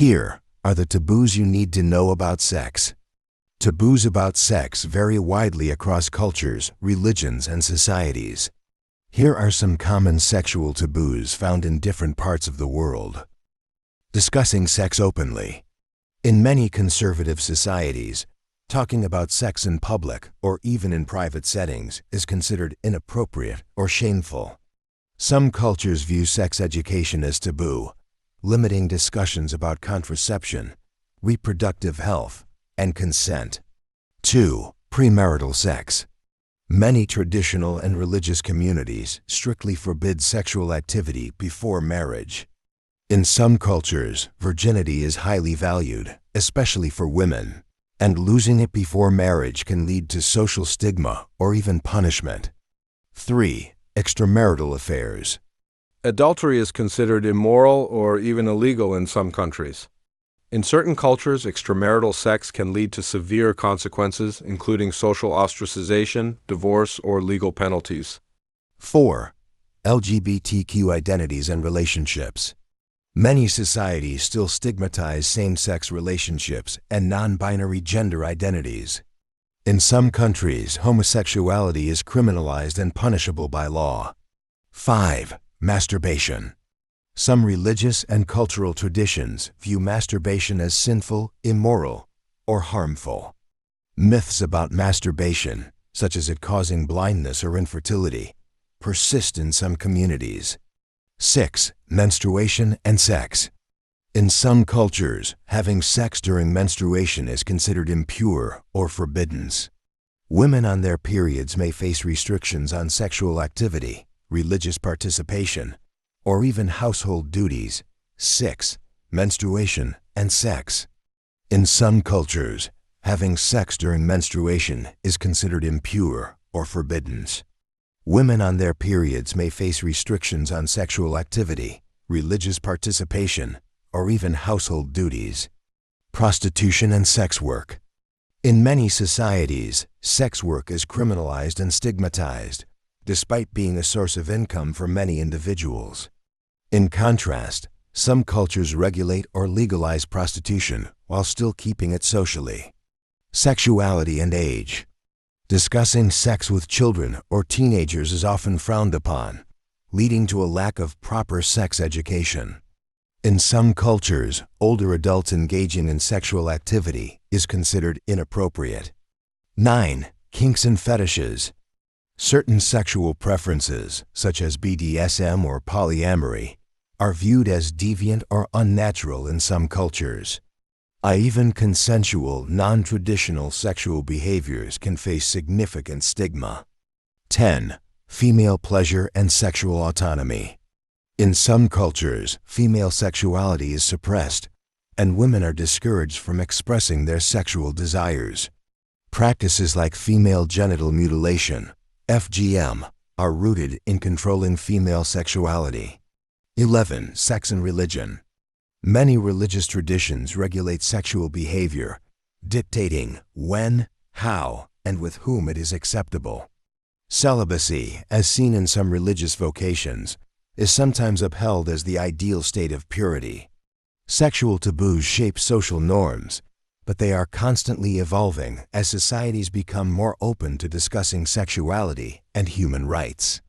Here are the taboos you need to know about sex. Taboos about sex vary widely across cultures, religions, and societies. Here are some common sexual taboos found in different parts of the world. Discussing sex openly. In many conservative societies, talking about sex in public or even in private settings is considered inappropriate or shameful. Some cultures view sex education as taboo, limiting discussions about contraception, reproductive health, and consent. 2. Premarital sex. Many traditional and religious communities strictly forbid sexual activity before marriage. In some cultures, virginity is highly valued, especially for women, and losing it before marriage can lead to social stigma or even punishment. 3. Extramarital affairs. Adultery is considered immoral or even illegal in some countries. In certain cultures, extramarital sex can lead to severe consequences, including social ostracization, divorce, or legal penalties. 4. LGBTQ identities and relationships. Many societies still stigmatize same-sex relationships and non-binary gender identities. In some countries, homosexuality is criminalized and punishable by law. 5. Masturbation. Some religious and cultural traditions view masturbation as sinful, immoral, or harmful. Myths about masturbation, such as it causing blindness or infertility, persist in some communities. 6. Menstruation and sex. In some cultures, having sex during menstruation is considered impure or forbidden. Women on their periods may face restrictions on sexual activity, religious participation, or even household duties. 6. Menstruation and sex. In some cultures, having sex during menstruation is considered impure or forbidden. Women on their periods may face restrictions on sexual activity, religious participation, or even household duties. Prostitution and sex work. In many societies, sex work is criminalized and stigmatized, despite being a source of income for many individuals. In contrast, some cultures regulate or legalize prostitution while still keeping it socially. Sexuality and age. Discussing sex with children or teenagers is often frowned upon, leading to a lack of proper sex education. In some cultures, older adults engaging in sexual activity is considered inappropriate. 9. Kinks and fetishes. Certain sexual preferences, such as BDSM or polyamory, are viewed as deviant or unnatural in some cultures. Even consensual, non-traditional sexual behaviors can face significant stigma. 10. Female pleasure and sexual autonomy. In some cultures, female sexuality is suppressed, and women are discouraged from expressing their sexual desires. Practices like female genital mutilation, FGM, are rooted in controlling female sexuality. 11. Sex and religion. Many religious traditions regulate sexual behavior, dictating when, how, and with whom it is acceptable. Celibacy, as seen in some religious vocations, is sometimes upheld as the ideal state of purity. Sexual taboos shape social norms, but they are constantly evolving as societies become more open to discussing sexuality and human rights.